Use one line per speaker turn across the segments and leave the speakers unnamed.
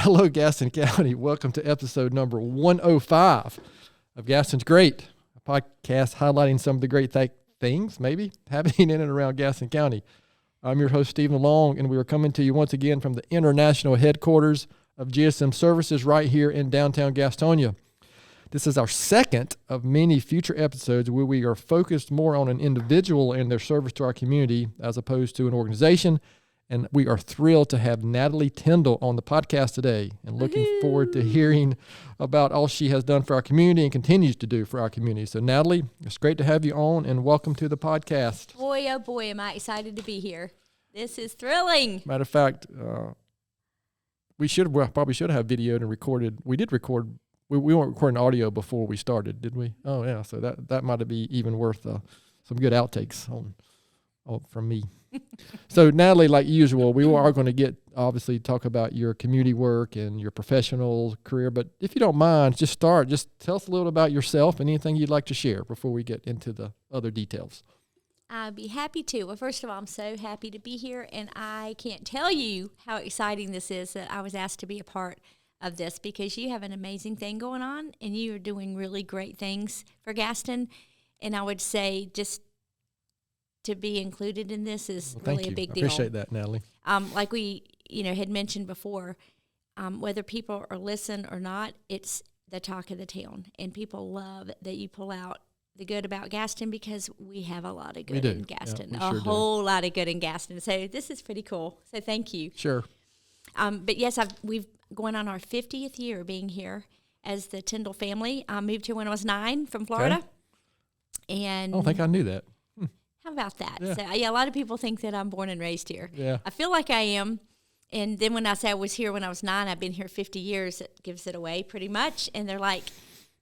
Hello, Gaston County. Welcome to episode number 105 of Gaston's Great, a podcast highlighting some of the great things, maybe, happening in and around Gaston County. I'm your host, Stephen Long, and we are coming to you once again from the international headquarters of GSM Services right here in downtown Gastonia. This is our second of many future episodes where we are focused more on an individual and their service to our community as opposed to an organization. And we are thrilled to have Natalie Tindol on the podcast today and looking forward to hearing about all she has done for our community and continues to do for our community. So, Natalie, it's great to have you on, and welcome to the podcast.
Boy, oh boy, am I excited to be here. This is thrilling.
Matter of fact, we probably should have videoed and recorded. We did record. We weren't recording audio before we started, did we? Oh, yeah. So that might be even worth some good outtakes from me. So, Natalie, like usual, we are going to talk about your community work and your professional career. But if you don't mind, just tell us a little about yourself and anything you'd like to share before we get into the other details.
I'd be happy to. Well, first of all, I'm so happy to be here, and I can't tell you how exciting this is that I was asked to be a part of this, because you have an amazing thing going on, and you are doing really great things for Gaston. And I would say just to be included in this is really a big deal.
I appreciate that, Natalie.
Like we, had mentioned before, whether people are listening or not, it's the talk of the town, and people love that you pull out the good about Gaston, because we have a lot of good in Gaston, whole lot of good in Gaston. So this is pretty cool. So thank you.
Sure.
But yes, we've going on our 50th year being here as the Tindol family. I moved here when I was 9 from Florida. Okay. And
I don't think I knew that.
How about that? Yeah. So a lot of people think that I'm born and raised here.
Yeah.
I feel like I am. And then when I say I was here when I was 9, I've been here 50 years. It gives it away pretty much. And they're like,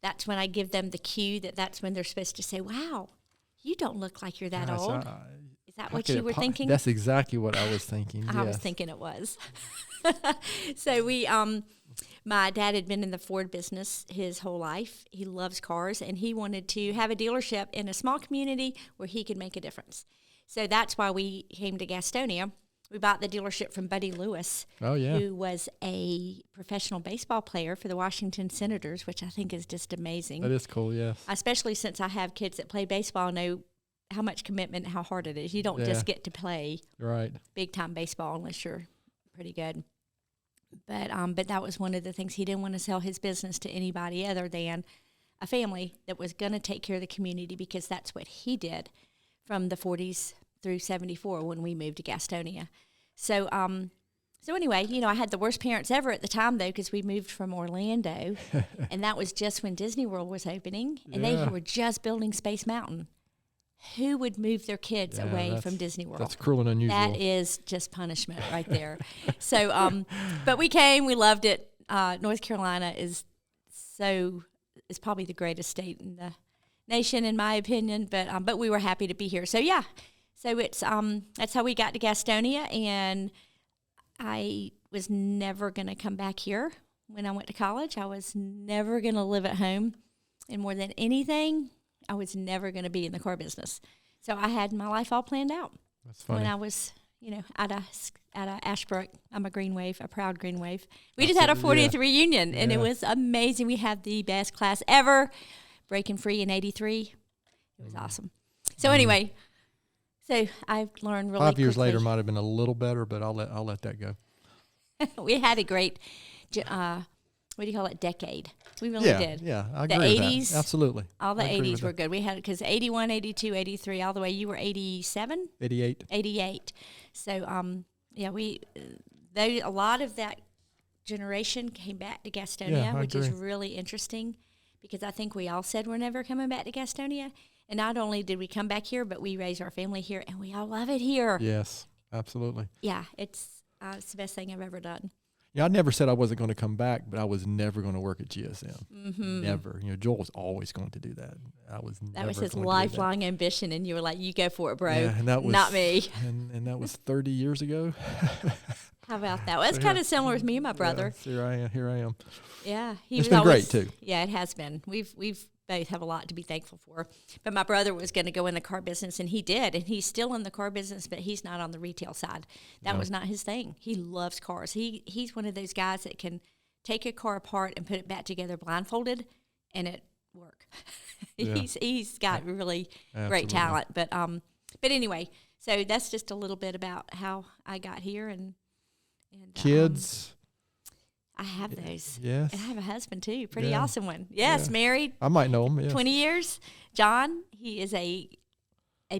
that's when I give them the cue that's when they're supposed to say, wow, you don't look like you're that old. Is that what you were thinking?
That's exactly what I was thinking.
I was thinking it was. So my dad had been in the Ford business his whole life. He loves cars, and he wanted to have a dealership in a small community where he could make a difference. So that's why we came to Gastonia. We bought the dealership from Buddy Lewis, who was a professional baseball player for the Washington Senators, which I think is just amazing.
That is cool, yes.
Especially since I have kids that play baseball, know how much commitment and how hard it is. You don't just get to play big-time baseball unless you're pretty good. But that was one of the things. He didn't want to sell his business to anybody other than a family that was going to take care of the community, because that's what he did from the 40s through 74 when we moved to Gastonia. So anyway, I had the worst parents ever at the time, though, because we moved from Orlando, and that was just when Disney World was opening, and they were just building Space Mountain. Who would move their kids away from Disney World?
That's cruel and unusual.
That is just punishment right there. So, but we came, we loved it. North Carolina is probably the greatest state in the nation, in my opinion. But we were happy to be here. So yeah, so it's that's how we got to Gastonia, and I was never going to come back here when I went to college. I was never going to live at home, and more than anything, I was never going to be in the car business. So I had my life all planned out.
That's funny.
When I was, out of Ashbrook. I'm a Green Wave, a proud Green Wave. We just had our 40th reunion, and it was amazing. We had the best class ever, breaking free in 83. It was awesome. So anyway, so I've learned really
5 years
quickly.
later might have been a little better, but I'll let that go.
We had a great, decade. We really did.
Yeah, I agree with that.
80s.
absolutely.
All the 80s were good. We had, because 81, 82, 83, all the way, you were 87?
88.
88. So, a lot of that generation came back to Gastonia, which is really interesting, because I think we all said we're never coming back to Gastonia. And not only did we come back here, but we raised our family here, and we all love it here.
Yes, absolutely.
Yeah, it's the best thing I've ever done.
Yeah, I never said I wasn't going to come back, but I was never going to work at GSM. Mm-hmm. Never. Joel was always going to do that.
That was his lifelong ambition, and you were like, "You go for it, bro."
Yeah, and that was,
not me.
And that was 30 years ago.
How about that? Well, that's kind of similar with me and my brother.
Yeah, here I am.
Yeah,
it's been great too.
Yeah, it has been. We've both have a lot to be thankful for. But my brother was going to go in the car business, and he did, and he's still in the car business, but he's not on the retail side. That was not his thing. He loves cars. He's one of those guys that can take a car apart and put it back together blindfolded, and it work.
Yeah.
He's got really great talent. But anyway, so that's just a little bit about how I got here and
kids.
I have those.
Yes.
And I have a husband too. Pretty awesome one. Yes, married.
I might know him. Yes.
20 years. John, he is a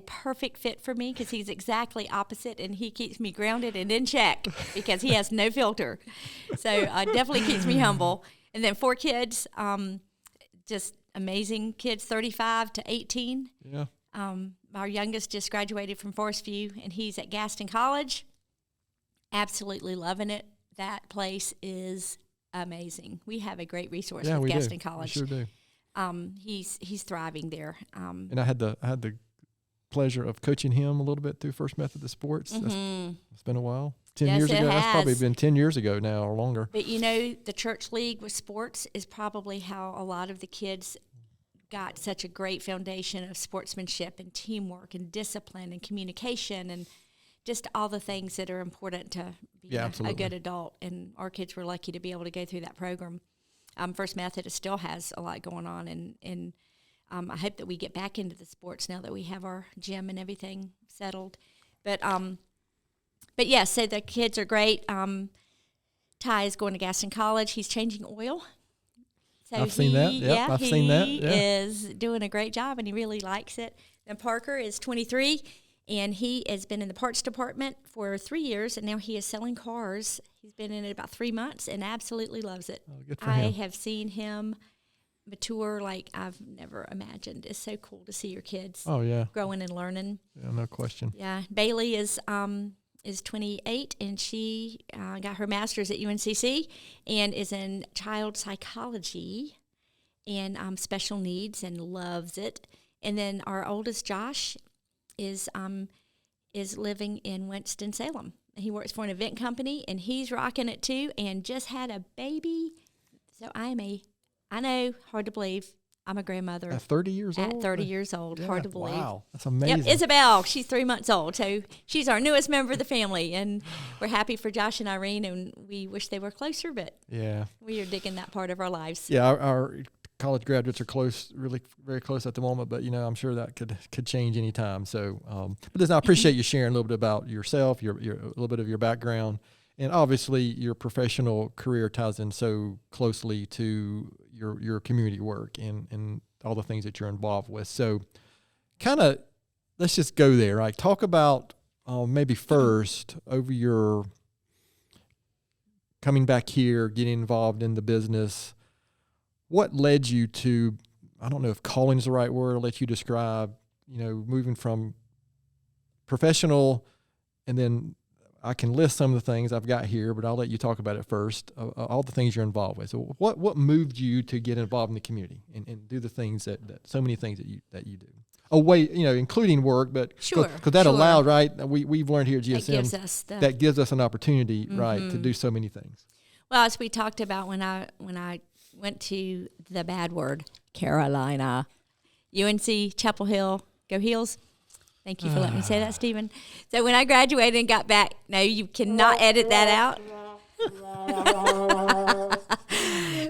perfect fit for me because he's exactly opposite, and he keeps me grounded and in check because he has no filter. So definitely keeps me humble. And then 4 kids, just amazing kids, 35 to 18.
Yeah.
Our youngest just graduated from Forest View, and he's at Gaston College. Absolutely loving it. That place is amazing. We have a great resource with Gaston College.
We sure do.
He's thriving there.
And I had the pleasure of coaching him a little bit through First Methodist Sports. It's been a while. 10 years ago. That's probably been 10 years ago now or longer.
But the church league with sports is probably how a lot of the kids got such a great foundation of sportsmanship and teamwork and discipline and communication and just all the things that are important to be a good adult. And our kids were lucky to be able to go through that program. First Methodist still has a lot going on, and I hope that we get back into the sports now that we have our gym and everything settled. But yeah, so the kids are great. Ty is going to Gaston College. He's changing oil. So
I've seen that. Yep, I've seen that.
He is doing a great job, and he really likes it. And Parker is 23, and he has been in the parts department for 3 years, and now he is selling cars. He's been in it about 3 months and absolutely loves it.
Oh, good for him.
I have seen him mature like I've never imagined. It's so cool to see your kids growing and learning.
Yeah, no question.
Yeah. Bailey is 28, and she got her master's at UNCC and is in child psychology and special needs and loves it. And then our oldest, Josh, is living in Winston-Salem. He works for an event company, and he's rocking it too, and just had a baby. So I know, hard to believe, I'm a grandmother.
At 30 years old?
At 30 years old, hard to believe.
Wow, that's amazing.
Yep, Isabel, she's 3 months old, so she's our newest member of the family, and we're happy for Josh and Irene, and we wish they were closer, but we are digging that part of our lives.
Yeah, our college graduates are close, really very close at the moment, but I'm sure that could change any time. So, but listen, I appreciate you sharing a little bit about yourself, your a little bit of your background, and obviously your professional career ties in so closely to your community work and all the things that you're involved with. So, kind of, let's just go there. Right, talk about maybe first over your coming back here, getting involved in the business. What led you to, I don't know if calling is the right word, I'll let you describe, moving from professional, and then I can list some of the things I've got here, but I'll let you talk about it first, all the things you're involved with. So what moved you to get involved in the community and do the things that so many things that you do? Including work, but because that allowed, right? We've learned here at GSM that gives us an opportunity, right, to do so many things.
Well, as we talked about when I went to the bad word, Carolina, UNC, Chapel Hill, go Heels. Thank you for letting me say that, Stephen. So when I graduated and got back, no, you cannot edit that out.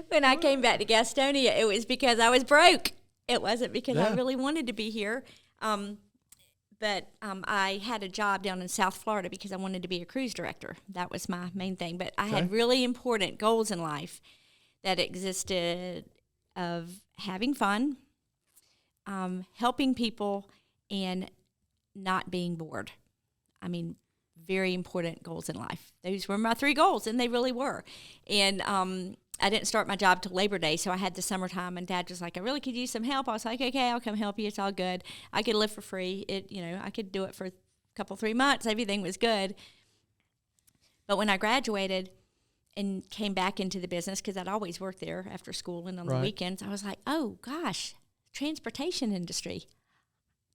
When I came back to Gastonia, it was because I was broke. It wasn't because I really wanted to be here. But I had a job down in South Florida because I wanted to be a cruise director. That was my main thing. But I had really important goals in life that existed of having fun, helping people, and not being bored. I mean, very important goals in life. Those were my 3 goals, and they really were. And I didn't start my job till Labor Day, so I had the summertime, and Dad was like, I really could use some help. I was like, okay, I'll come help you. It's all good. I could live for free. I could do it for a couple, 3 months. Everything was good. But when I graduated and came back into the business, because I'd always worked there after school and on the weekends, I was like, oh, gosh, transportation industry.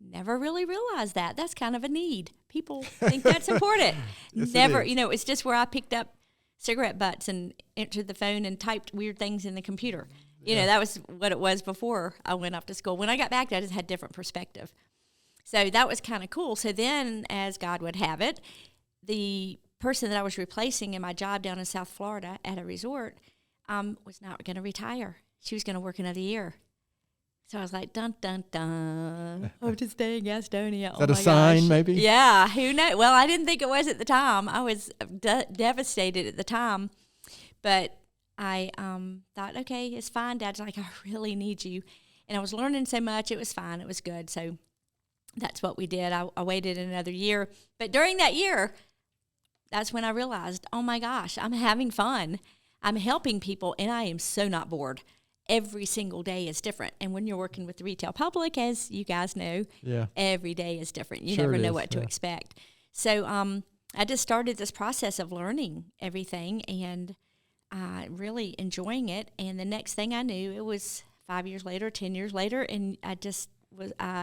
Never really realized that. That's kind of a need. People think that's important. Never, it's just where I picked up cigarette butts and entered the phone and typed weird things in the computer. That was what it was before I went off to school. When I got back, I just had different perspective. So that was kind of cool. So then, as God would have it, the person that I was replacing in my job down in South Florida at a resort was not going to retire. She was going to work another year. So I was like, dun, dun, dun. I'm to stay in Gastonia.
Is that a sign, maybe?
Yeah, who knows? Well, I didn't think it was at the time. I was devastated at the time. But I thought, okay, it's fine. Dad's like, I really need you. And I was learning so much. It was fine. It was good. So that's what we did. I waited another year. But during that year, that's when I realized, oh, my gosh, I'm having fun. I'm helping people, and I am so not bored. Every single day is different. And when you're working with the retail public, as you guys know, every day is different. You never know what to expect. So I just started this process of learning everything and really enjoying it. And the next thing I knew, it was 5 years later, 10 years later, and I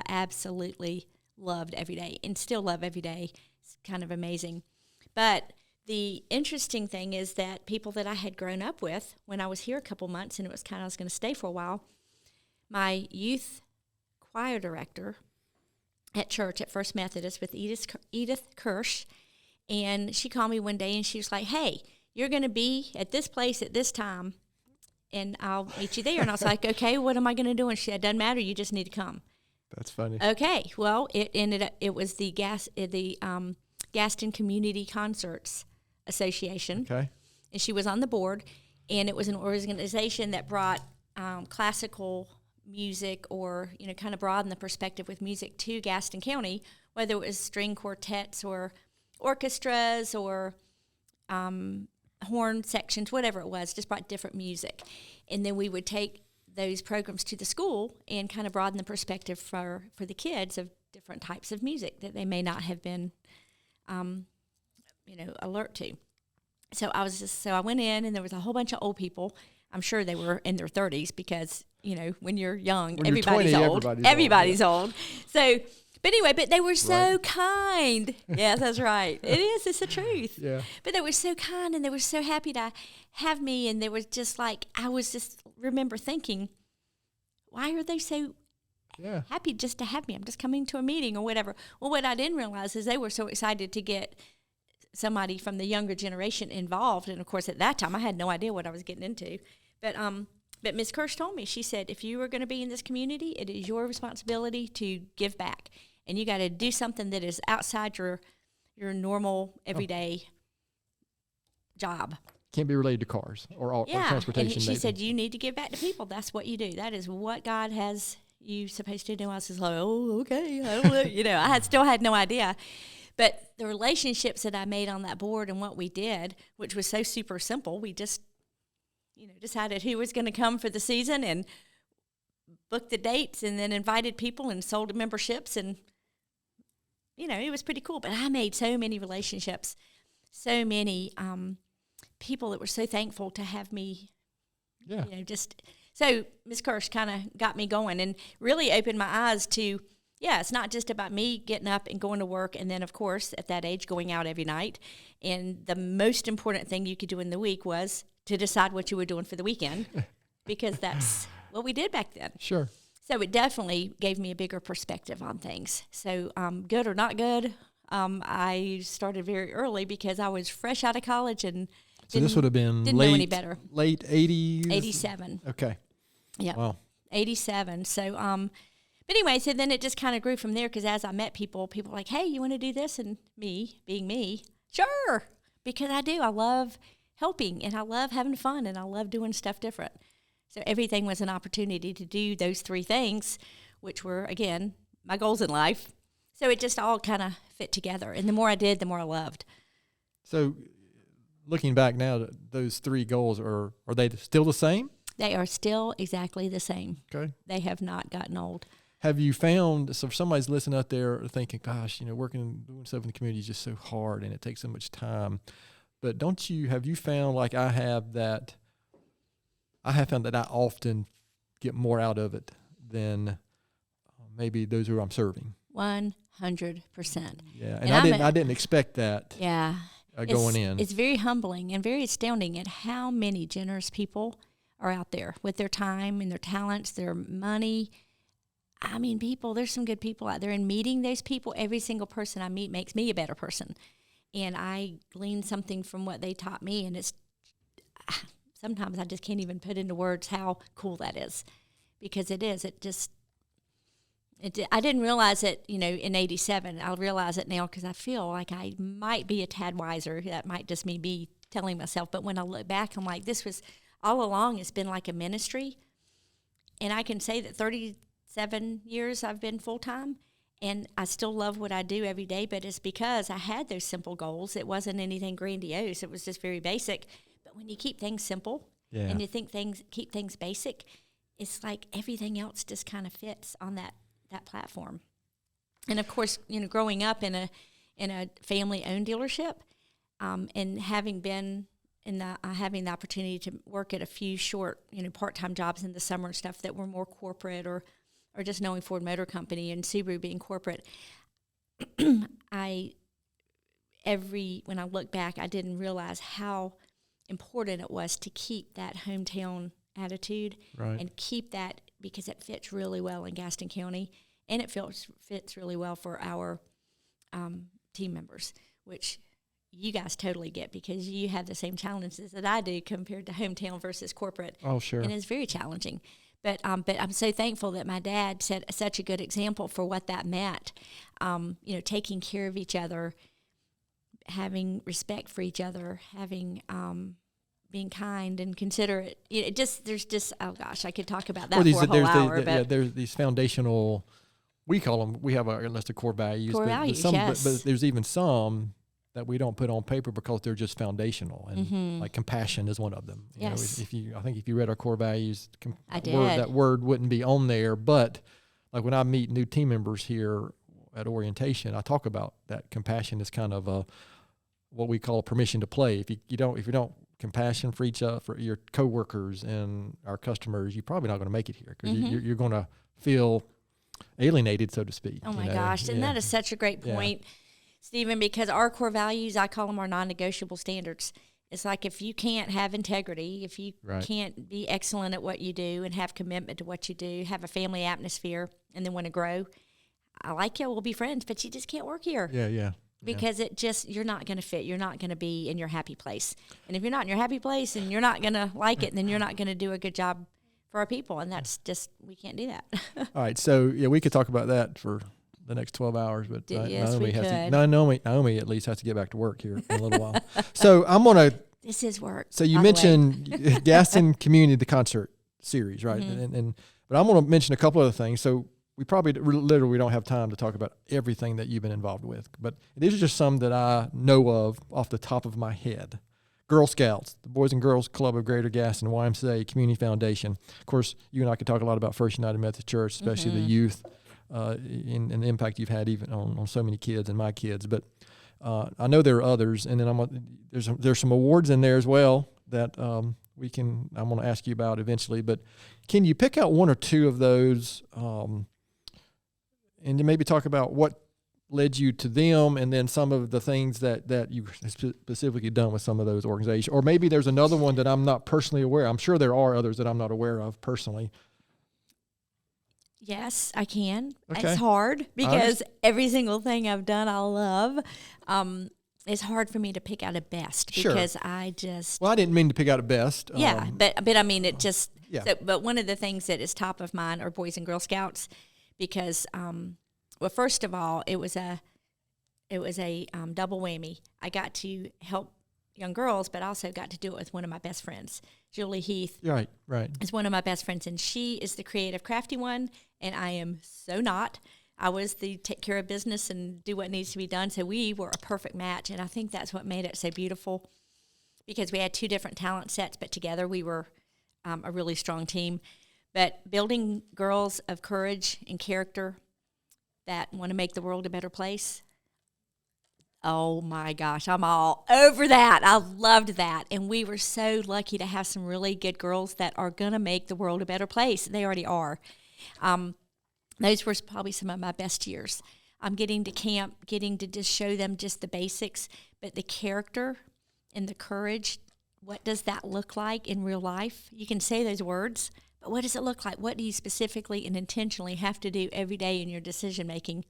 absolutely loved every day and still love every day. It's kind of amazing. But the interesting thing is that people that I had grown up with when I was here a couple months, and it was I was going to stay for a while, my youth choir director at church at First Methodist with Edith Kirsch, and she called me one day and she was like, hey, you're going to be at this place at this time, and I'll meet you there. And I was like, okay, what am I going to do? And she said, it doesn't matter, you just need to come.
That's funny.
Okay, well, it was the Gaston Community Concerts Association.
Okay.
And she was on the board, and it was an organization that brought classical music, or kind of broadened the perspective with music to Gaston County, whether it was string quartets or orchestras or horn sections, whatever it was, just brought different music. And then we would take those programs to the school and kind of broaden the perspective for the kids of different types of music that they may not have been alert to. So I went in, and there was a whole bunch of old people. I'm sure they were in their 30s because, when you're young,
when
everybody's
you're 20,
old.
Everybody's
old. So, but anyway, they were so kind. Yes, that's right. It is. It's the truth.
Yeah.
But they were so kind, and they were so happy to have me. And they were just like, I was just remember thinking, why are they so happy just to have me? I'm just coming to a meeting or whatever. Well, what I didn't realize is they were so excited to get somebody from the younger generation involved. And of course, at that time, I had no idea what I was getting into. But Ms. Kirsch told me, she said, if you are going to be in this community, it is your responsibility to give back. And you got to do something that is outside your normal, everyday job.
Can't be related to cars or transportation.
And she said, you need to give back to people. That's what you do. That is what God has you supposed to do. I was like, oh, okay. I don't know. I still had no idea. But the relationships that I made on that board and what we did, which was so super simple, we just, decided who was going to come for the season and booked the dates and then invited people and sold memberships. And, it was pretty cool. But I made so many relationships, so many people that were so thankful to have me, So Ms. Kirsch kind of got me going and really opened my eyes to, it's not just about me getting up and going to work, and then, of course, at that age, going out every night. And the most important thing you could do in the week was to decide what you were doing for the weekend, because that's what we did back then.
Sure.
So it definitely gave me a bigger perspective on things. So good or not good, I started very early because I was fresh out of college and
so this would have been
didn't know any better.
Late 80s?
87.
Okay.
Yeah.
Wow.
87. So, but anyway, so then it just kind of grew from there, because as I met people were like, hey, you want to do this? And me, being me, sure, because I do. I love helping, and I love having fun, and I love doing stuff different. So everything was an opportunity to do those three things, which were, again, my goals in life. So it just all kind of fit together. And the more I did, the more I loved.
So looking back now, those three goals, are they still the same?
They are still exactly the same.
Okay.
They have not gotten old.
Have you found, so if somebody's listening out there thinking, gosh, working, doing stuff in the community is just so hard and it takes so much time. But have you found, like I have found that I often get more out of it than maybe those who I'm serving?
100%.
Yeah, and I didn't expect that.
Yeah.
Going in.
It's very humbling and very astounding at how many generous people are out there with their time and their talents, their money. I mean, there's some good people out there, and meeting those people, every single person I meet makes me a better person. And I glean something from what they taught me, and it's sometimes I just can't even put into words how cool that is, because it is. I didn't realize it, in '87. I'll realize it now because I feel like I might be a tad wiser. That might just be telling myself. But when I look back, I'm like, this was all along. It's been like a ministry, and I can say that 37 years I've been full time. And I still love what I do every day, but it's because I had those simple goals. It wasn't anything grandiose. It was just very basic. But when you keep things simple and you keep things basic, it's like everything else just kind of fits on that platform. And of course, growing up in a family-owned dealership, and having been having the opportunity to work at a few short, part-time jobs in the summer and stuff that were more corporate, or just knowing Ford Motor Company and Subaru being corporate, when I look back, I didn't realize how important it was to keep that hometown attitude and keep that, because it fits really well in Gaston County, and it fits really well for our team members, which you guys totally get, because you have the same challenges that I do compared to hometown versus corporate.
Oh, sure.
And it's very challenging. But I'm so thankful that my dad set such a good example for what that meant. Taking care of each other, having respect for each other, having being kind and considerate. There's just oh gosh, I could talk about that for a whole hour.
There's these foundational. We call them. We have a list of core values.
Yes.
But there's even some that we don't put on paper because they're just foundational, and like compassion is one of them.
Yes.
I think if you read our core values,
that
word wouldn't be on there. But like when I meet new team members here at orientation, I talk about that compassion is kind of what we call a permission to play. If you don't compassion for for your coworkers and our customers, you're probably not going to make it here, because you're going to feel alienated, so to speak.
Oh my gosh, and that is such a great point. Yeah. Stephen, because our core values, I call them our non-negotiable standards. It's like if you can't have integrity, if you can't be excellent at what you do and have commitment to what you do, have a family atmosphere, and then want to grow, I like you, we'll be friends, but you just can't work here.
Yeah.
Because you're not going to fit. You're not going to be in your happy place. And if you're not in your happy place and you're not going to like it, then you're not going to do a good job for our people. And that's just, we can't do that.
All right. So, we could talk about that for the next 12 hours, but
yes,
Naomi at least has to get back to work here in a little while. So I'm going to...
This is work.
So you mentioned Gaston Community, the concert series, right?
Mm-hmm.
But I'm going to mention a couple other things. So we probably literally don't have time to talk about everything that you've been involved with, but these are just some that I know of off the top of my head. Girl Scouts, the Boys and Girls Club of Greater Gaston, YMCA, Community Foundation. Of course, you and I could talk a lot about First United Methodist Church, especially the youth, and the impact you've had even on so many kids and my kids. But I know there are others, and then there's some awards in there as well that I'm going to ask you about eventually. But can you pick out one or two of those, and to maybe talk about what led you to them, and then some of the things that you've specifically done with some of those organizations? Or maybe there's another one that I'm not personally aware of. I'm sure there are others that I'm not aware of personally.
Yes, I can.
Okay.
It's hard because every single thing I've done, I love. It's hard for me to pick out a best because I just...
Well, I didn't mean to pick out a best.
But I mean, it just... Yeah. So, but one of the things that is top of mind are Boys and Girl Scouts because, well, first of all, it was a double whammy. I got to help young girls, but I also got to do it with one of my best friends. Julie Heath
right.
is one of my best friends, and she is the creative, crafty one, and I am so not. I was the take care of business and do what needs to be done, so we were a perfect match, and I think that's what made it so beautiful because we had two different talent sets, but together we were a really strong team. But building girls of courage and character that want to make the world a better place, oh my gosh, I'm all over that. I loved that. And we were so lucky to have some really good girls that are going to make the world a better place. They already are. Those were probably some of my best years. Getting to camp, getting to just show them just the basics, but the character and the courage, what does that look like in real life? You can say those words, but what does it look like? What do you specifically and intentionally have to do every day in your decision-making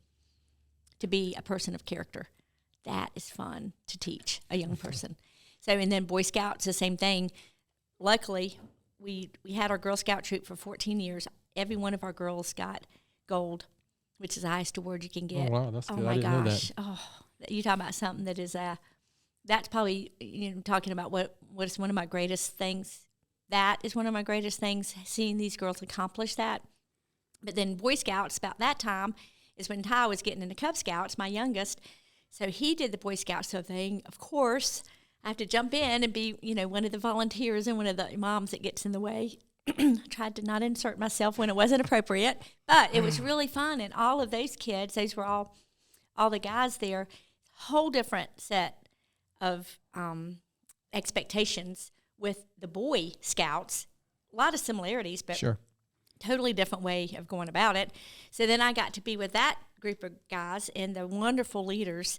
to be a person of character? That is fun to teach a young person. So, and then Boy Scouts, the same thing. luckily, we had our Girl Scout troop for 14 years. Every one of our girls got gold, which is the highest award you can get.
Oh, wow, that's good.
My
I didn't know
gosh.
that.
Oh, you talk about something that is that's probably, talking about what is one of my greatest things. That is one of my greatest things, seeing these girls accomplish that. But then Boy Scouts, about that time, is when Ty was getting into Cub Scouts, my youngest. So he did the Boy Scouts thing. Of course, I have to jump in and be, one of the volunteers and one of the moms that gets in the way. I tried to not insert myself when it wasn't appropriate, but it was really fun. And all of those kids, those were all the guys there, whole different set of expectations with the Boy Scouts. A lot of similarities, but
sure.
Totally different way of going about it. So then I got to be with that group of guys and the wonderful leaders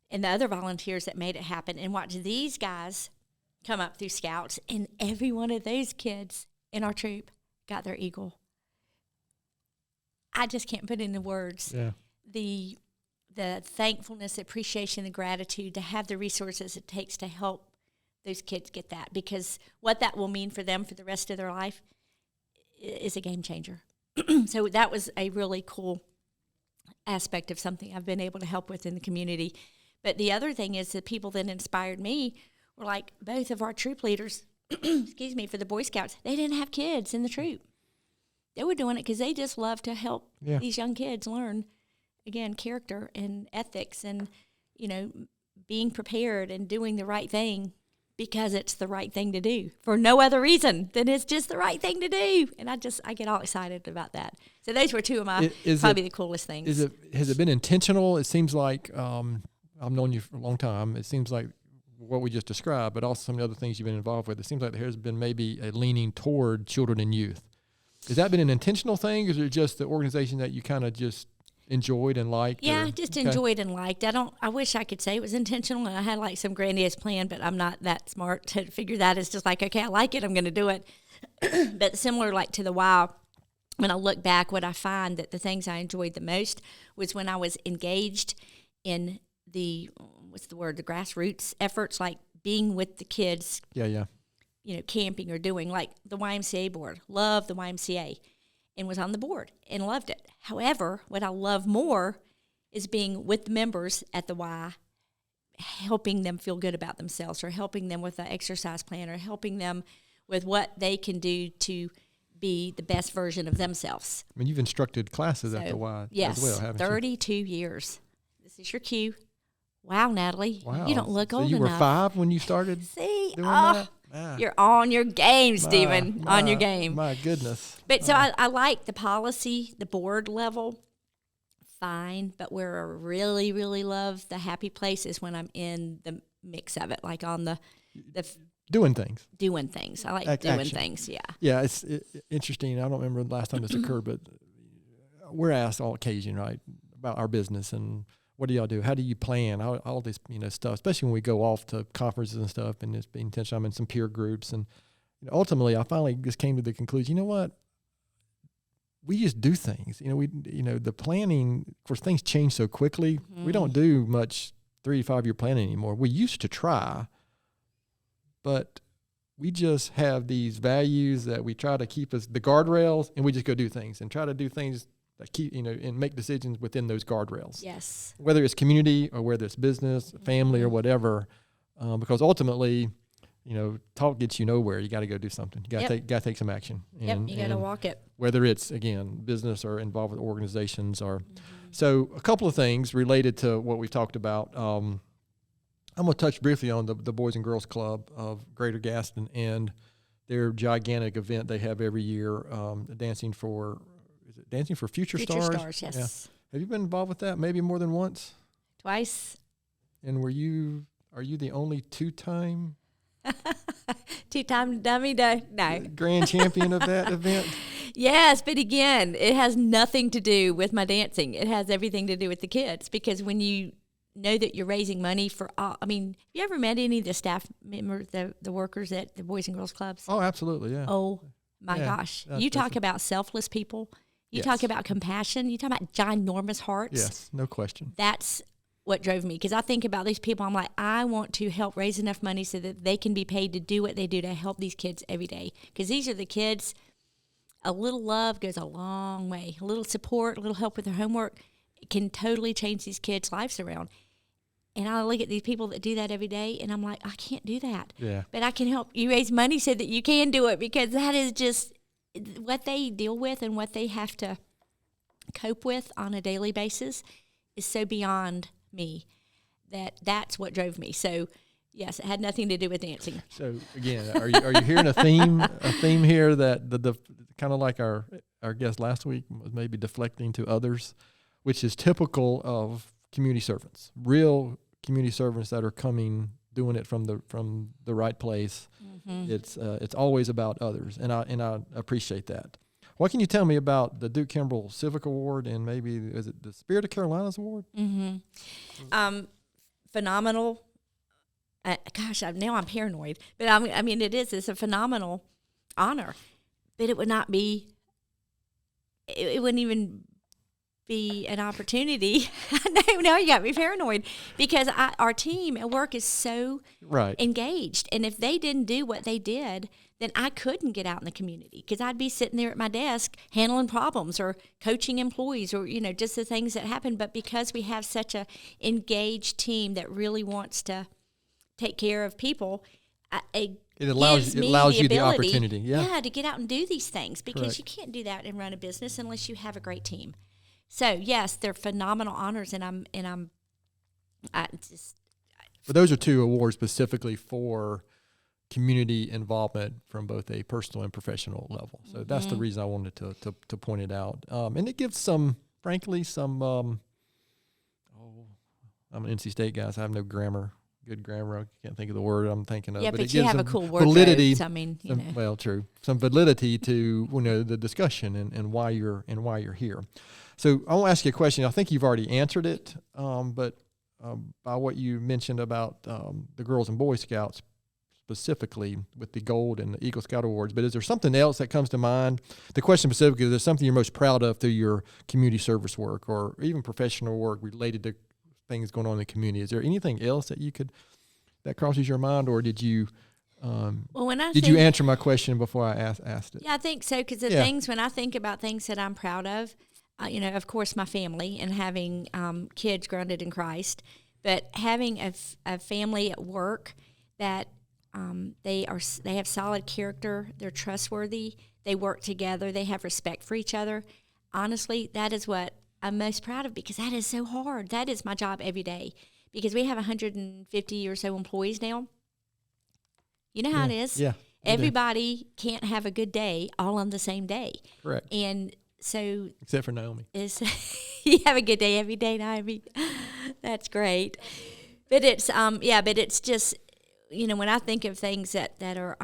and the other volunteers that made it happen, and watch these guys come up through Scouts, and every one of those kids in our troop got their Eagle. I just can't put into words the thankfulness, appreciation, the gratitude to have the resources it takes to help those kids get that, because what that will mean for them for the rest of their life is a game changer. So that was a really cool aspect of something I've been able to help with in the community. But the other thing is the people that inspired me were like both of our troop leaders, excuse me, for the Boy Scouts. They didn't have kids in the troop. They were doing it because they just love to help these young kids learn, again, character and ethics and, being prepared and doing the right thing because it's the right thing to do for no other reason than it's just the right thing to do. And I get all excited about that. So those were two of my probably the coolest things.
Has it been intentional? It seems like I've known you for a long time. It seems like what we just described, but also some of the other things you've been involved with. It seems like there has been maybe a leaning toward children and youth. Has that been an intentional thing, or is it just the organization that you kind of just enjoyed and liked?
Yeah, just enjoyed and liked. I wish I could say it was intentional and I had like some grandiose plan, but I'm not that smart to figure that. It's just like, okay, I like it, I'm going to do it. But similar like to the WOW, when I look back, what I find that the things I enjoyed the most was when I was engaged in the grassroots efforts, like being with the kids.
Yeah.
Camping or doing like the YMCA board. Loved the YMCA and was on the board and loved it. However, what I love more is being with the members at the Y, helping them feel good about themselves, or helping them with an exercise plan, or helping them with what they can do to be the best version of themselves.
I mean, you've instructed classes at the Y as well, haven't you?
32 years. This is your cue. Wow, Natalie.
Wow.
You don't look old enough.
So you were 5 when you started doing that?
You're on your game, Stephen. On your game.
My goodness.
But so I like the policy, the board level, fine. But where I really, really love the happy place is when I'm in the mix of it, like on the
doing things.
Doing things. I like doing things, yeah.
Yeah, it's interesting. I don't remember the last time this occurred, but we're asked on occasion, right, about our business and what do y'all do? How do you plan? All this, stuff, especially when we go off to conferences and stuff, and it's being intentional. I'm in some peer groups, and ultimately, I finally just came to the conclusion. You know what? We just do things. The planning. Of course, things change so quickly. Mm-hmm. We don't do much 3 to 5 year planning anymore. We used to try, but we just have these values that we try to keep as the guardrails, and we just go do things and try to do things that keep, and make decisions within those guardrails.
Yes.
Whether it's community or whether it's business, family, or whatever, because ultimately, talk gets you nowhere. You got to go do something. You got to take some action. And,
you got to walk it.
Whether it's, again, business or involved with organizations or so a couple of things related to what we've talked about. I'm going to touch briefly on the Boys and Girls Club of Greater Gaston and their gigantic event they have every year, Dancing for Future Stars?
Future Stars, yes.
Yeah. Have you been involved with that maybe more than once?
Twice.
And are you the only two-time
dummy day? No.
Grand champion of that event?
Yes, but again, it has nothing to do with my dancing. It has everything to do with the kids, because when you know that you're raising money for all, have you ever met any of the staff members, the workers at the Boys and Girls Clubs?
Oh, absolutely, yeah.
Oh, my gosh. You talk about selfless people. You talk about compassion. You talk about ginormous hearts.
Yes, no question.
That's what drove me, because I think about these people. I'm like, I want to help raise enough money so that they can be paid to do what they do to help these kids every day, because these are the kids. A little love goes a long way. A little support, a little help with their homework can totally change these kids' lives around. And I look at these people that do that every day, and I'm like, I can't do that.
Yeah.
But I can help you raise money so that you can do it, because that is just what they deal with and what they have to cope with on a daily basis is so beyond me that's what drove me. So yes, it had nothing to do with dancing.
So again, are you hearing a theme here that the kind of like our guest last week was maybe deflecting to others, which is typical of community servants, real community servants that are doing it from the right place. Mm-hmm. It's always about others, and I appreciate that. What can you tell me about the Duke Kimbrell Civic Award and maybe, is it the Spirit of Carolinas Award?
Mm-hmm. Phenomenal. Gosh, now I'm paranoid. But I mean, it's a phenomenal honor. But it would not be, it wouldn't even be an opportunity. Now you got me paranoid, because our team at work is so engaged. And if they didn't do what they did, then I couldn't get out in the community, because I'd be sitting there at my desk handling problems or coaching employees or, just the things that happen. But because we have such a engaged team that really wants to take care of people, it allows you the opportunity to get out and do these things, because you can't do that and run a business unless you have a great team. So yes, they're phenomenal honors, and
But those are two awards specifically for community involvement from both a personal and professional level. So that's the reason I wanted to point it out. And it gives I'm an NC State guy, so I have no good grammar. I can't think of the word I'm thinking of.
Yeah,
but
it
gives
you have a cool word.
Validity.
I mean,
well, true. Some validity to the discussion and why you're here. So I want to ask you a question. I think you've already answered it, but by what you mentioned about the Girls and Boy Scouts, specifically with the Gold and the Eagle Scout Awards. But is there something else that comes to mind? The question specifically, is there something you're most proud of through your community service work or even professional work related to things going on in the community? Is there anything else that crosses your mind, or did you you answer my question before I asked it?
Yeah, I think so, because things, when I think about things that I'm proud of, of course, my family and having kids grounded in Christ, but having a family at work that they have solid character, they're trustworthy, they work together, they have respect for each other. Honestly, that is what I'm most proud of, because that is so hard. That is my job every day, because we have 150 or so employees now. You know how it is?
Yeah.
Everybody can't have a good day all on the same day.
Correct.
And so,
except for Naomi.
You have a good day every day, Naomi. That's great. But it's but it's just, when I think of things that are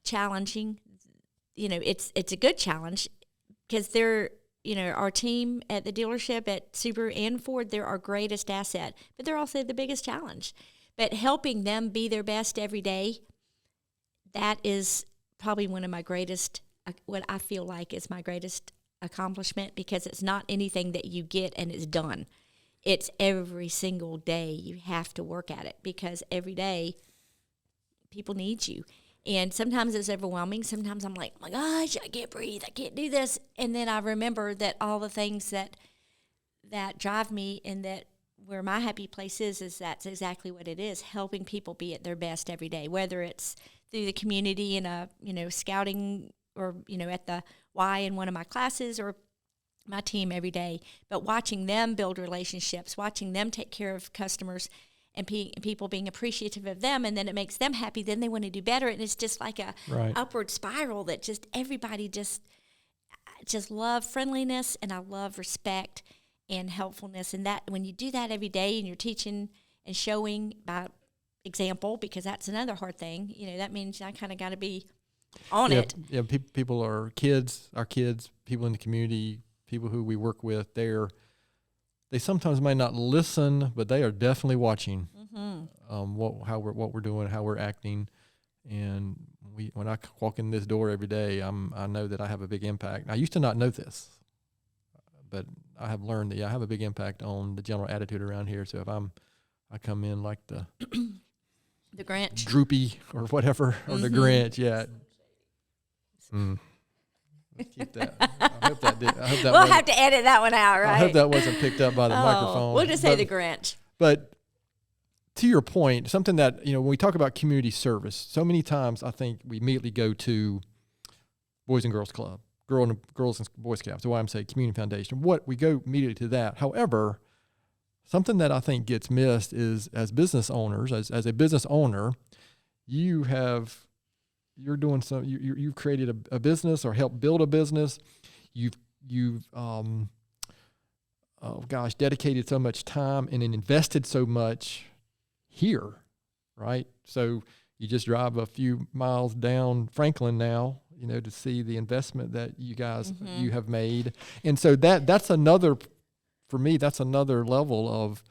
challenging, it's a good challenge, because they're, our team at the dealership at Subaru and Ford, they're our greatest asset, but they're also the biggest challenge. But helping them be their best every day, that is probably one of my greatest, what I feel like is my greatest accomplishment, because it's not anything that you get and it's done. It's every single day you have to work at it, because every day people need you. And sometimes it's overwhelming. Sometimes I'm like, oh my gosh, I can't breathe. I can't do this. And then I remember that all the things that drive me and that where my happy place is that's exactly what it is, helping people be at their best every day, whether it's through the community in a, scouting or, at the Y in one of my classes or my team every day. But watching them build relationships, watching them take care of customers, and people being appreciative of them, and then it makes them happy. Then they want to do better, and it's just like a upward spiral that just everybody just love friendliness, and I love respect and helpfulness. And that when you do that every day, and you're teaching and showing by example, because that's another hard thing. That means I kind of got to be on it.
Yeah, people are our kids, people in the community, people who we work with. They sometimes may not listen, but they are definitely watching what we're doing, how we're acting. And when I walk in this door every day, I know that I have a big impact. I used to not know this. but I have learned that I have a big impact on the general attitude around here. So if I come in like the
the Grinch,
droopy or whatever, or the Grinch, yeah. Let's keep that. I hope that
we'll have to edit that one out, right?
I hope that wasn't picked up by the microphone.
We'll just say the Grinch.
But to your point, something that, when we talk about community service, so many times I think we immediately go to Boys and Girls Club, Girls and Boy Scouts. That's why I'm saying Community Foundation. We go immediately to that. However, something that I think gets missed is as business owners, as a business owner, you've created a business or helped build a business. You've dedicated so much time and invested so much here, right? So you just drive a few miles down Franklin now, to see the investment that you guys you have made. And so that's another level of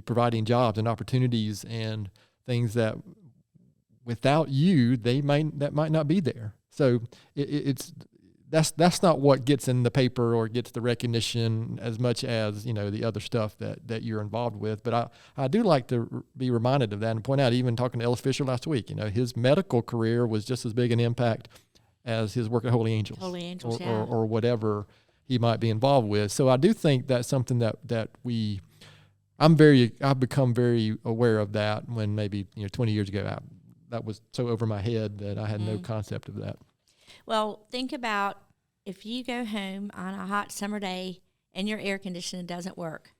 providing jobs and opportunities and things that without you that might not be there. So that's not what gets in the paper or gets the recognition as much as the other stuff that you're involved with. But I do like to be reminded of that and point out, even talking to Ellis Fisher last week, his medical career was just as big an impact as his work at Holy Angels, or whatever he might be involved with. So I do think that's something that I've become very aware of that when maybe 20 years ago that was so over my head that I had no concept of that.
Well, think about if you go home on a hot summer day and your air conditioning doesn't work,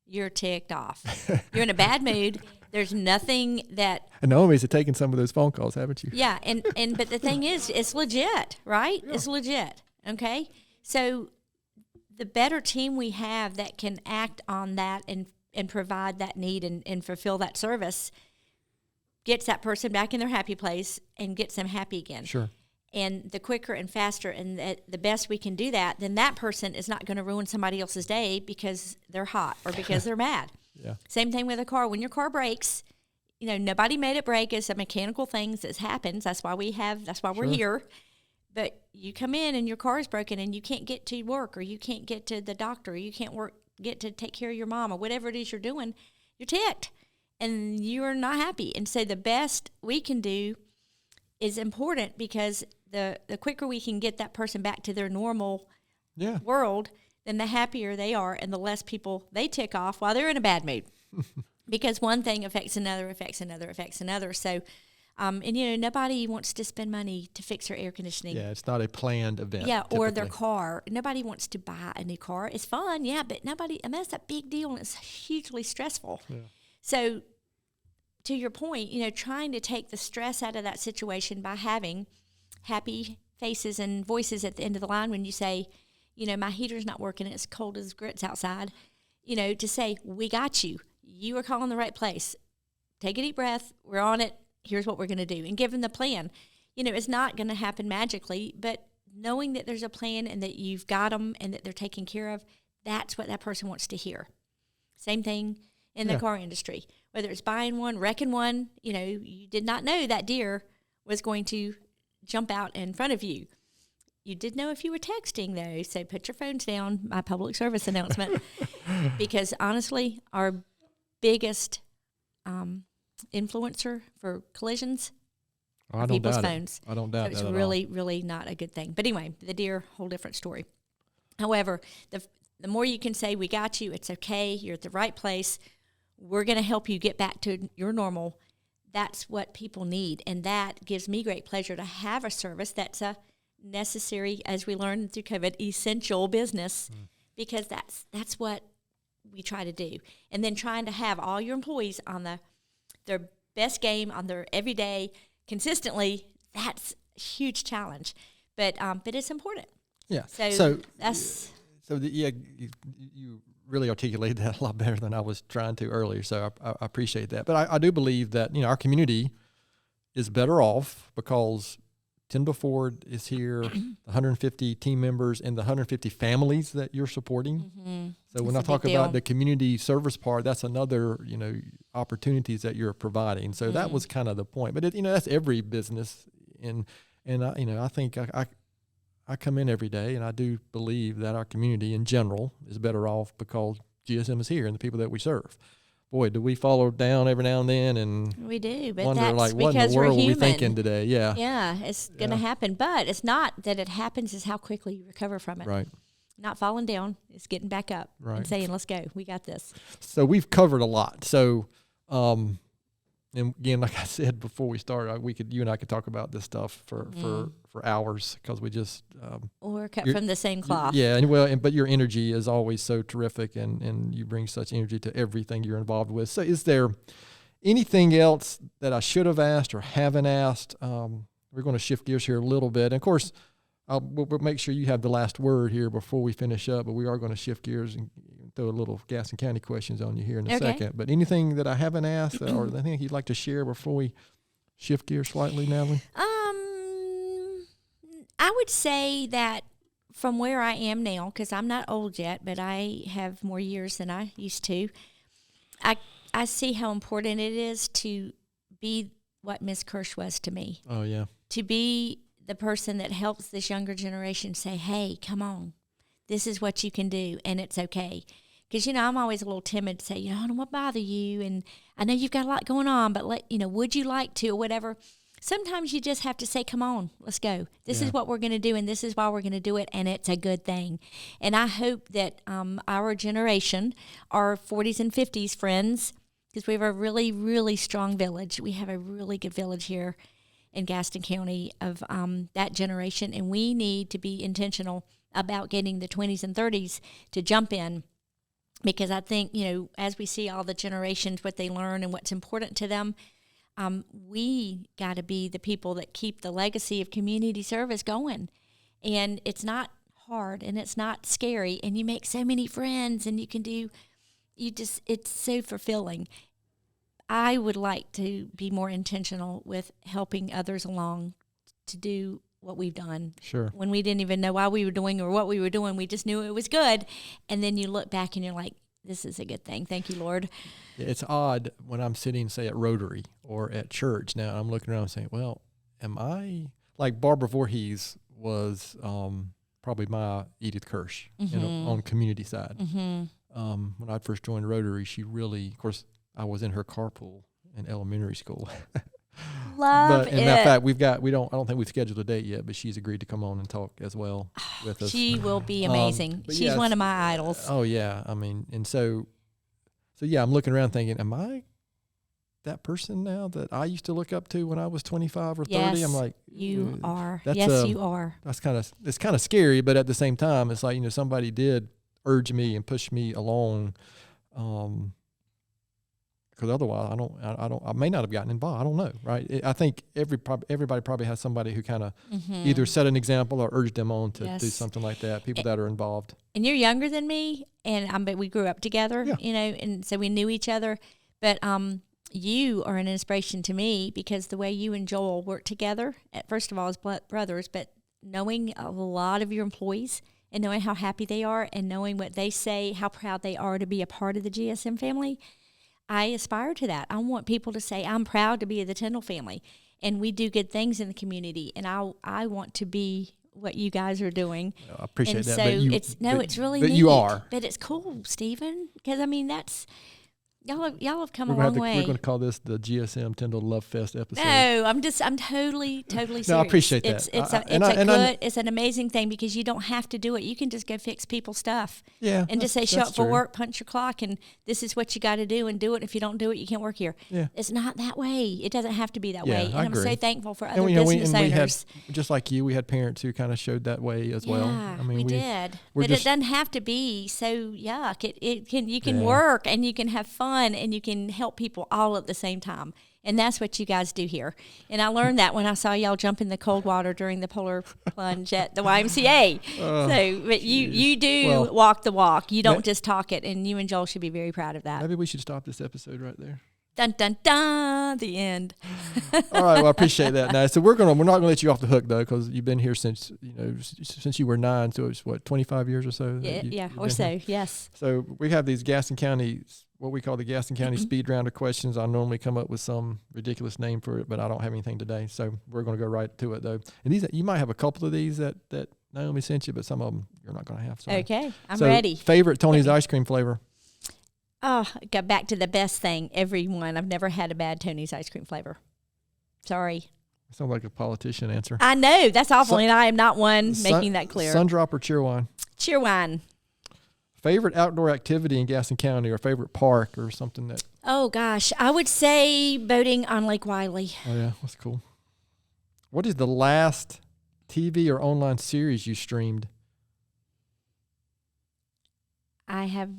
you're ticked off. You're in a bad mood. There's nothing that...
And Naomi's taken some of those phone calls, haven't you?
Yeah, but the thing is, it's legit, right? Yeah. It's legit, okay? So the better team we have that can act on that and provide that need and fulfill that service gets that person back in their happy place and gets them happy again.
Sure.
And the quicker and faster and the best we can do that, then that person is not going to ruin somebody else's day because they're hot or because they're mad.
Yeah.
Same thing with a car. When your car breaks, nobody made it break. It's a mechanical thing that happens. That's why we're here. But you come in and your car is broken and you can't get to work or you can't get to the doctor or you can't get to take care of your mom or whatever it is you're doing, you're ticked and you're not happy. And so the best we can do is important because the quicker we can get that person back to their normal world, then the happier they are and the less people they tick off while they're in a bad mood. Because one thing affects another. So, nobody wants to spend money to fix their air conditioning.
Yeah, it's not a planned event.
Yeah, typically. Or their car. Nobody wants to buy a new car. It's fun, yeah, but that's a big deal and it's hugely stressful. Yeah. So, to your point, trying to take the stress out of that situation by having happy faces and voices at the end of the line when you say, my heater's not working, it's cold as grits outside, to say, we got you. You are calling the right place. Take a deep breath. We're on it. Here's what we're going to do. And give them the plan. It's not going to happen magically, but knowing that there's a plan and that you've got them and that they're taken care of, that's what that person wants to hear. Same thing in the car industry. Whether it's buying one, wrecking one, you did not know that deer was going to jump out in front of you. You did know if you were texting, though, so put your phones down, my public service announcement, because honestly, our biggest influencer for collisions are people's phones.
I don't doubt that.
So it's really, really not a good thing. But anyway, the deer, whole different story. However, the more you can say, we got you, it's okay, you're at the right place, we're going to help you get back to your normal, that's what people need. And that gives me great pleasure to have a service that's a necessary, as we learned through COVID, essential business, because that's what we try to do. And then trying to have all your employees on their best game, on their everyday, consistently, that's a huge challenge. But it's important.
Yeah.
So that's...
You really articulated that a lot better than I was trying to earlier, so I appreciate that. But I do believe that our community is better off because Tindol Ford is here, 150 team members, and the 150 families that you're supporting. Mm-hmm. So when I talk about the community service part, that's another opportunities that you're providing. So that was kind of the point. But that's every business, and I think I come in every day, and I do believe that our community in general is better off because GSM is here and the people that we serve. Boy, do we fall down every now and then and
we do, but
wonder,
that's
like, what in
because
the world
we're
were we
human.
thinking today? Yeah.
Yeah, it's going to happen. But it's not that it happens, it's how quickly you recover from it.
Right.
Not falling down, it's getting back up and saying, let's go. We got this.
So we've covered a lot. So, and again, like I said before we started, you and I could talk about this stuff for hours because we just
we're cut from the same cloth.
Yeah, but your energy is always so terrific, and you bring such energy to everything you're involved with. So, is there anything else that I should have asked or haven't asked? We're going to shift gears here a little bit, and of course, we'll make sure you have the last word here before we finish up. But we are going to shift gears and throw a little Gaston County questions on you here in a second. But anything that I haven't asked or anything you'd like to share before we shift gears slightly, Natalie?
I would say that from where I am now, because I'm not old yet, but I have more years than I used to, I see how important it is to be what Miss Kirsch was to me.
Oh, yeah.
To be the person that helps this younger generation say, hey, come on, this is what you can do, and it's okay. Because, I'm always a little timid to say, I don't want to bother you, and I know you've got a lot going on, but, would you like to, or whatever. Sometimes you just have to say, come on, let's go. This is what we're going to do, and this is why we're going to do it, and it's a good thing. And I hope that our generation, our 40s and 50s friends, because we have a really, really strong village. We have a really good village here in Gaston County of that generation, and we need to be intentional about getting the 20s and 30s to jump in, because I think, as we see all the generations, what they learn and what's important to them, we got to be the people that keep the legacy of community service going. And it's not hard, and it's not scary, and you make so many friends, and it's so fulfilling. I would like to be more intentional with helping others along to do what we've done.
Sure.
When we didn't even know why we were doing or what we were doing, we just knew it was good. And then you look back and you're like, this is a good thing. Thank you, Lord.
It's odd when I'm sitting, say, at Rotary or at church now, I'm looking around and saying, well, am I, like Barbara Voorhees was probably my Edith Kirsch on community side. When I first joined Rotary, she really, of course, I was in her carpool in elementary school.
Love it.
In fact, I don't think we've scheduled a date yet, but she's agreed to come on and talk as well with us.
She will be amazing. She's one of my idols.
Oh yeah. I mean, and so yeah, I'm looking around thinking, am I that person now that I used to look up to when I was 25 or 30?
Yes,
I'm like,
you are.
That's
you are.
It's kind of scary, but at the same time, it's like, somebody did urge me and push me along. Because otherwise, I may not have gotten involved. I don't know, right? I think everybody probably has somebody who kind of either set an example or urged them on to do something like that. People that are involved.
And you're younger than me, but we grew up together, and so we knew each other. But you are an inspiration to me because the way you and Joel work together, first of all, as brothers, but knowing a lot of your employees and knowing how happy they are and knowing what they say, how proud they are to be a part of the GSM family. I aspire to that. I want people to say, I'm proud to be of the Tindol family, and we do good things in the community, and I want to be what you guys are doing.
I appreciate that.
So
but
it's really
but
neat.
You are.
But it's cool, Stephen, because, that's... Y'all have come a long way.
We're going to call this the GSM Tindol Love Fest episode.
No, I'm totally serious.
No, I appreciate that.
It's an amazing thing because you don't have to do it. You can just go fix people's stuff.
Yeah.
And just say, show up for work, punch your clock, and this is what you got to do, and do it. If you don't do it, you can't work here.
Yeah.
It's not that way. It doesn't have to be that way. And I'm so thankful for other
business
owners.
We had, just like you, we had parents who kind of showed that way as well.
Yeah, we did. But it doesn't have to be so yuck. You can work, and you can have fun, and you can help people all at the same time. And that's what you guys do here. And I learned that when I saw y'all jump in the cold water during the polar plunge at the YMCA. But you do walk the walk. You don't just talk it. And you and Joel should be very proud of that.
Maybe we should stop this episode right there.
Dun, dun, dun, the end.
All right, well, I appreciate that. Now, so we're not going to let you off the hook, though, because you've been here since you were 9, so it's 25 years or so?
Yes.
So we have these Gaston County, what we call the Gaston County speed round of questions. I normally come up with some ridiculous name for it, but I don't have anything today, so we're going to go right to it, though. And these, you might have a couple of these that Naomi sent you, but some of them you're not going to have.
Sorry. Okay, I'm ready.
Favorite Tony's ice cream flavor?
Oh, got back to the best thing. Everyone. I've never had a bad Tony's ice cream flavor. Sorry.
Sounds like a politician answer.
I know. That's awful, and I am not one making that clear.
Sundrop or Cheerwine?
Cheerwine.
Favorite outdoor activity in Gaston County, or favorite park or something that...
Oh, gosh. I would say boating on Lake Wiley.
Oh, yeah. That's cool. What is the last TV or online series you streamed?
I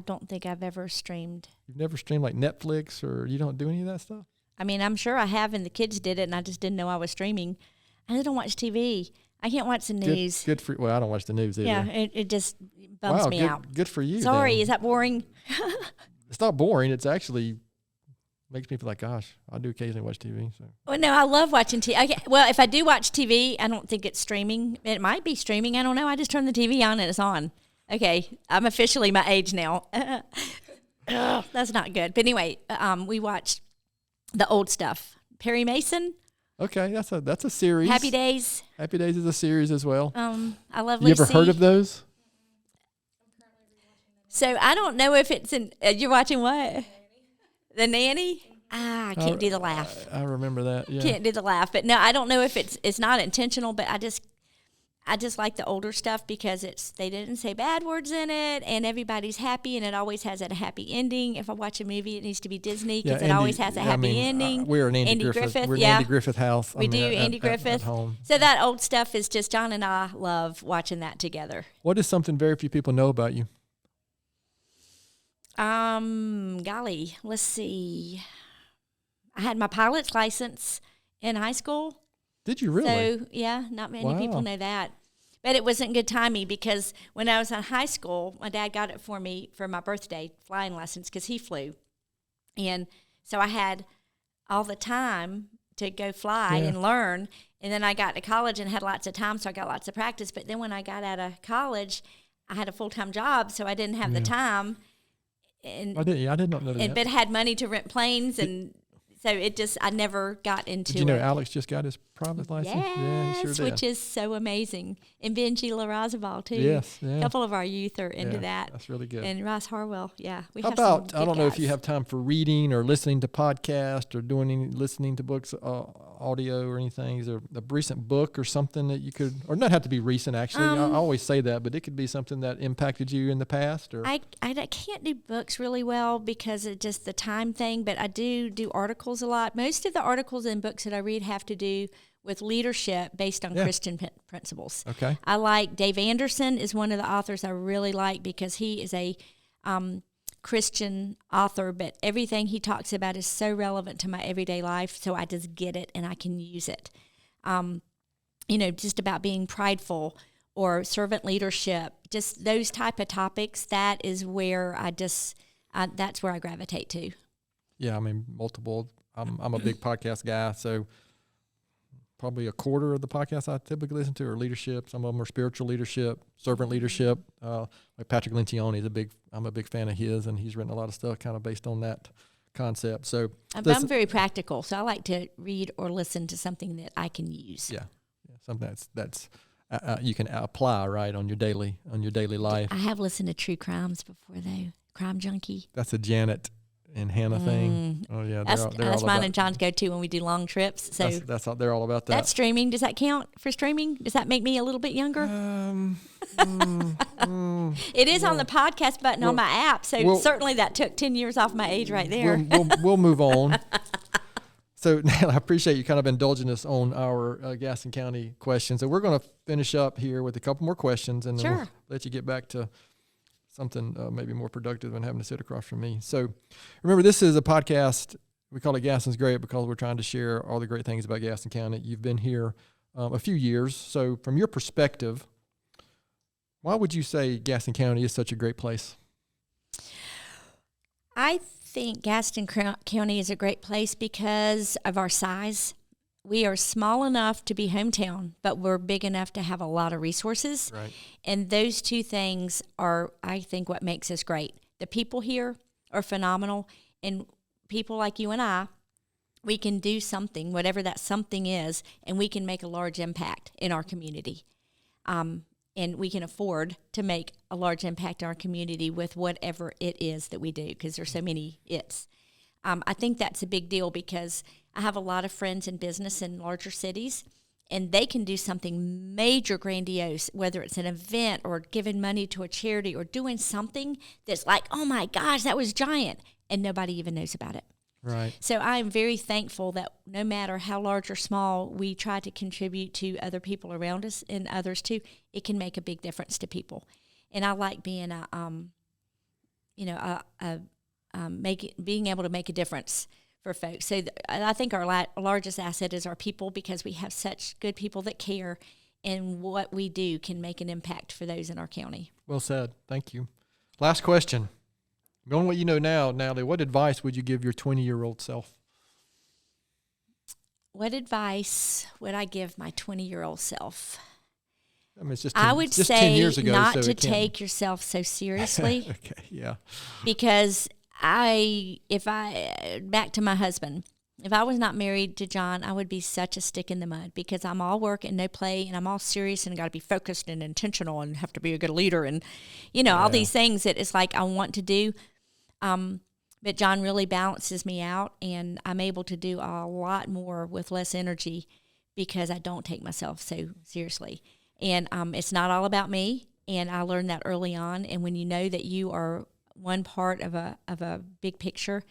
don't think I've ever streamed.
You've never streamed like Netflix, or you don't do any of that stuff?
I mean, I'm sure I have, and the kids did it, and I just didn't know I was streaming. I don't watch TV. I can't watch the news.
Good for you. Well, I don't watch the news either.
Yeah, it just bums me out.
Good for you.
Sorry,
then.
Is that boring?
It's not boring. It's actually makes me feel like, gosh, I do occasionally watch TV. So.
Well, no, I love watching TV. Okay, well, if I do watch TV, I don't think it's streaming. It might be streaming. I don't know. I just turn the TV on and it's on. Okay, I'm officially my age now. That's not good. But anyway, we watched the old stuff. Perry Mason.
Okay, that's a series.
Happy Days.
Happy Days is a series as well.
I love
Lucy. You ever heard of those?
So I don't know if it's in. You're watching what? The Nanny. I can't do the laugh.
I remember that. Yeah.
Can't do the laugh, but no, I don't know if it's not intentional, but I just like the older stuff because they didn't say bad words in it, and everybody's happy, and it always has a happy ending. If I watch a movie, it needs to be Disney because it always has a happy ending.
We're an Andy Griffith. We're an Andy Griffith house.
We do Andy Griffith.
At home.
So that old stuff is just John and I love watching that together.
What is something very few people know about you?
Golly, let's see. I had my pilot's license in high school.
Did you really?
So, yeah, not many people know that. But it wasn't good timing because when I was in high school, my dad got it for me for my birthday, flying lessons, because he flew. And so I had all the time to go fly and learn. And then I got to college and had lots of time, so I got lots of practice. But then when I got out of college, I had a full-time job, so I didn't have the time. And
I did not know that.
But had money to rent planes, and so I never got into it.
Did you know Alex just got his private license?
Yes,
yeah, he sure did.
Which is so amazing. And Benji LaRazabal, too.
Yes, yeah.
A couple of our youth are into that.
That's really good.
And Ross Harwell, yeah.
How about, I don't know if you have time for reading or listening to podcasts or listening to books, audio or anything. Is there a recent book or something that you could, or not have to be recent actually, I always say that, but it could be something that impacted you in the past? Or
I can't do books really well because of just the time thing, but I do articles a lot. Most of the articles and books that I read have to do with leadership based on Christian principles.
Okay.
I like Dave Anderson is one of the authors I really like because he is a Christian author, but everything he talks about is so relevant to my everyday life, so I just get it and I can use it. Just about being prideful or servant leadership, just those type of topics, that is where that's where I gravitate to.
Yeah, I mean, multiple. I'm a big podcast guy, so probably a quarter of the podcasts I typically listen to are leadership. Some of them are spiritual leadership, servant leadership. Like Patrick Lencioni I'm a big fan of his, and he's written a lot of stuff kind of based on that concept. So
I'm very practical, so I like to read or listen to something that I can use.
Yeah, something that's you can apply right on your daily life.
I have listened to true crimes before, though. Crime Junkie.
That's a Janet and Hannah thing. Oh yeah,
that's mine and John's go-to when we do long trips. So
that's all, they're all about that.
That's streaming. Does that count for streaming? Does that make me a little bit younger? It is on the podcast button on my app, so certainly that took 10 years off my age right there.
We'll move on. So Natalie, I appreciate you kind of indulging us on our Gaston County questions. So we're going to finish up here with a couple more questions, and then we'll let you get back to something maybe more productive than having to sit across from me. So remember, this is a podcast. We call it Gaston's Great because we're trying to share all the great things about Gaston County. You've been here a few years. So from your perspective, why would you say Gaston County is such a great place?
I think Gaston County is a great place because of our size. We are small enough to be hometown, but we're big enough to have a lot of resources.
Right.
And those two things are, I think, what makes us great. The people here are phenomenal, and people like you and I, we can do something, whatever that something is, and we can make a large impact in our community. And we can afford to make a large impact in our community with whatever it is that we do, because there's so many it's. I think that's a big deal, because I have a lot of friends in business in larger cities, and they can do something major, grandiose, whether it's an event or giving money to a charity or doing something that's like, oh my gosh, that was giant, and nobody even knows about it.
Right.
So I am very thankful that no matter how large or small, we try to contribute to other people around us and others too. It can make a big difference to people, and I like being being able to make a difference for folks. So I think our largest asset is our people, because we have such good people that care, and what we do can make an impact for those in our county.
Well said. Thank you. Last question. Knowing what you know now, Natalie, what advice would you give your 20-year-old self?
What advice would I give my 20-year-old self?
I mean, it's just
I would say
10 years ago,
not
so
to take yourself so seriously.
Okay, yeah.
Because back to my husband, if I was not married to John, I would be such a stick in the mud, because I'm all work and no play, and I'm all serious and got to be focused and intentional and have to be a good leader and, all these things that it's like I want to do. But John really balances me out, and I'm able to do a lot more with less energy because I don't take myself so seriously. And it's not all about me, and I learned that early on. And when you know that you are one part of a big picture,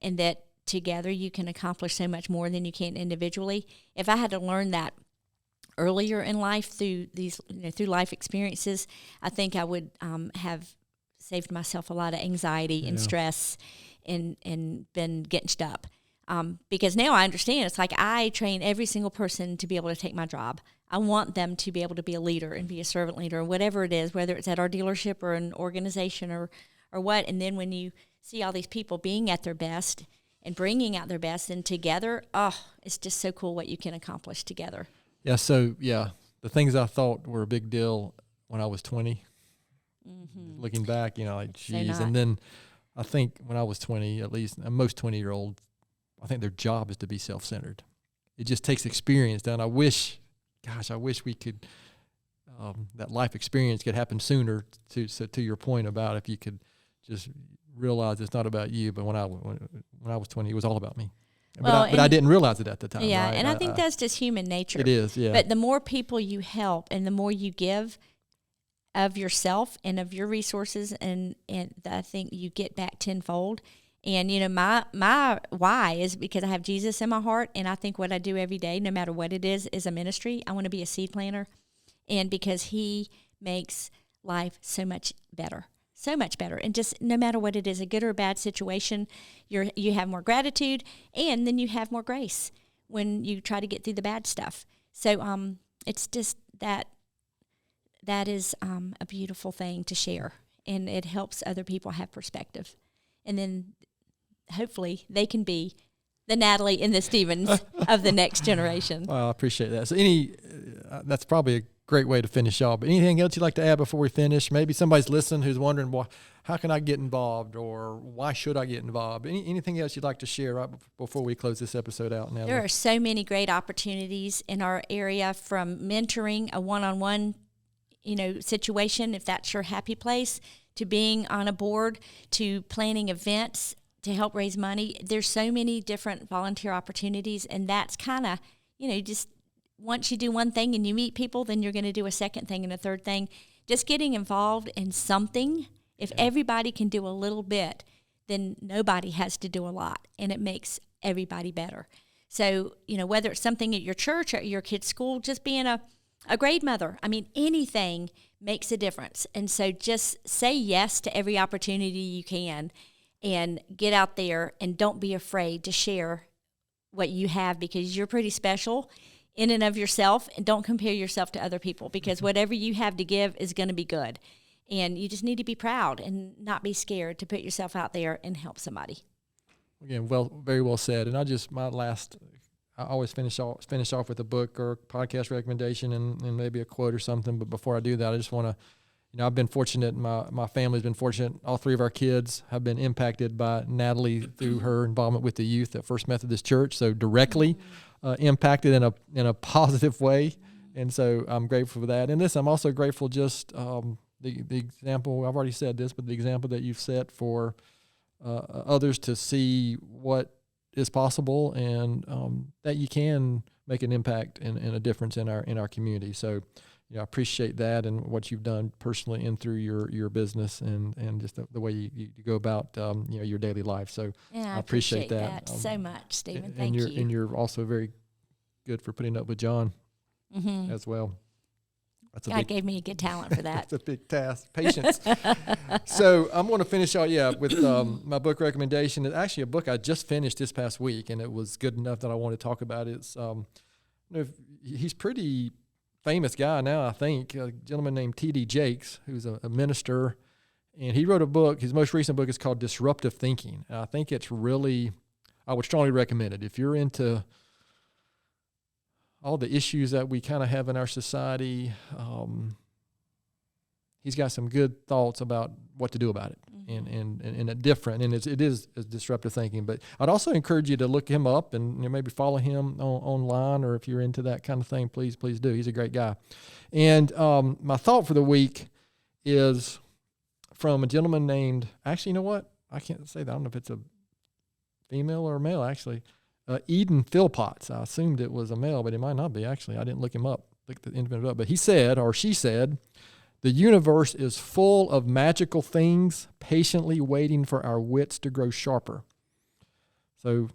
and that together you can accomplish so much more than you can individually. If I had to learn that earlier in life through these through life experiences, I think I would have saved myself a lot of anxiety and stress and been getched up. Because now I understand, it's like I train every single person to be able to take my job. I want them to be able to be a leader and be a servant leader, or whatever it is, whether it's at our dealership or an organization or what. And then when you see all these people being at their best and bringing out their best, and together, it's just so cool what you can accomplish together.
Yeah, so, the things I thought were a big deal when I was 20, looking back, geez. And then I think when I was 20, at least most 20-year-olds, I think their job is to be self-centered. It just takes experience. And I wish we could, that life experience could happen sooner, to your point about if you could just realize it's not about you. But when I was 20, it was all about me. But I didn't realize it at the time.
Yeah,
right?
and I think that's just human nature.
It is, yeah.
But the more people you help and the more you give of yourself and of your resources, and I think you get back tenfold. And, my why is because I have Jesus in my heart, and I think what I do every day, no matter what it is a ministry. I want to be a seed planter, and because he makes life so much better. So much better. And just no matter what it is, a good or a bad situation, you have more gratitude, and then you have more grace when you try to get through the bad stuff. So it's just that is a beautiful thing to share, and it helps other people have perspective. And then hopefully they can be the Natalie and the Stevens of the next generation.
Well, I appreciate that. So that's probably a great way to finish off. But anything else you'd like to add before we finish? Maybe somebody's listening who's wondering, well, how can I get involved, or why should I get involved? Anything else you'd like to share right before we close this episode out, Natalie?
There are so many great opportunities in our area, from mentoring, a one-on-one, situation, if that's your happy place, to being on a board, to planning events to help raise money. There's so many different volunteer opportunities, and that's kind of, just once you do one thing and you meet people, then you're going to do a second thing and a third thing. Just getting involved in something. If everybody can do a little bit, then nobody has to do a lot, and it makes everybody better. So, whether it's something at your church or at your kid's school, just being a grade mother, anything makes a difference. And so just say yes to every opportunity you can, and get out there, and don't be afraid to share what you have, because you're pretty special in and of yourself, and don't compare yourself to other people, because whatever you have to give is going to be good. And you just need to be proud and not be scared to put yourself out there and help somebody.
Again, very well said. And I always finish off with a book or podcast recommendation and maybe a quote or something. But before I do that, I just want to, I've been fortunate. My family's been fortunate. All three of our kids have been impacted by Natalie through her involvement with the youth at First Methodist Church. So directly impacted in a positive way. And so I'm grateful for that. And this, I'm also grateful just the example, I've already said this, but the example that you've set for others to see what is possible and that you can make an impact and a difference in our community. So, I appreciate that and what you've done personally and through your business and just the way you go about your daily life. So
I appreciate that so much, Stephen. Thank you.
And you're also very good for putting up with John as well.
God gave me a good talent for that.
That's a big task. Patience. So I'm going to finish out, with my book recommendation. It's actually a book I just finished this past week, and it was good enough that I want to talk about it. It's, he's pretty famous guy now, I think, a gentleman named T.D. Jakes, who's a minister, and he wrote a book. His most recent book is called Disruptive Thinking. And I think it's really, I would strongly recommend it. If you're into all the issues that we kind of have in our society, he's got some good thoughts about what to do about it and a different, and it is disruptive thinking. But I'd also encourage you to look him up and maybe follow him online, or if you're into that kind of thing, please do. He's a great guy. And my thought for the week is from a gentleman named, actually, you know what? I can't say that. I don't know if it's a female or a male, actually. Eden Philpotts. I assumed it was a male, but it might not be, actually. I didn't look him up, look the individual up. But he said, or she said, the universe is full of magical things patiently waiting for our wits to grow sharper. So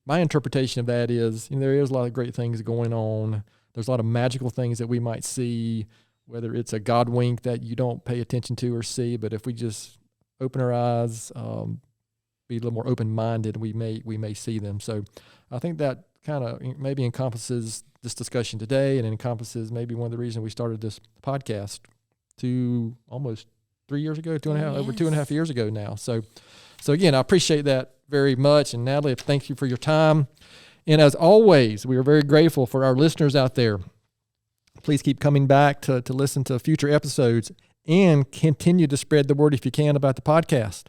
my interpretation of that is, there is a lot of great things going on. There's a lot of magical things that we might see, whether it's a God wink that you don't pay attention to or see, but if we just open our eyes, be a little more open-minded, we may see them. So I think that kind of maybe encompasses this discussion today, and encompasses maybe one of the reasons we started this podcast almost 3 years ago, over 2.5 years ago now. So again, I appreciate that very much. And Natalie, thank you for your time. And as always, we are very grateful for our listeners out there. Please keep coming back to listen to future episodes and continue to spread the word if you can about the podcast.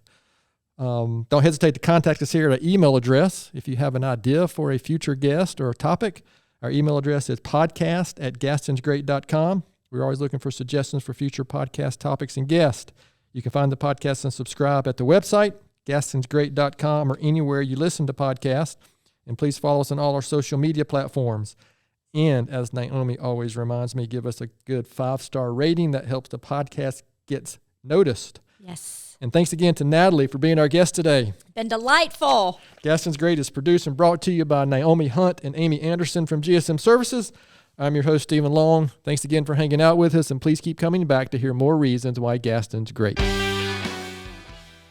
Don't hesitate to contact us here at our email address. If you have an idea for a future guest or a topic, our email address is podcast@gastonsgreat.com. We're always looking for suggestions for future podcast topics and guests. You can find the podcast and subscribe at the website, gastonsgreat.com, or anywhere you listen to podcasts. And please follow us on all our social media platforms. And as Naomi always reminds me, give us a good 5-star rating. That helps the podcast get noticed.
Yes.
And thanks again to Natalie for being our guest today.
Been delightful.
Gaston's Great is produced and brought to you by Naomi Hunt and Amy Anderson from GSM Services. I'm your host, Stephen Long. Thanks again for hanging out with us, and please keep coming back to hear more reasons why Gaston's great.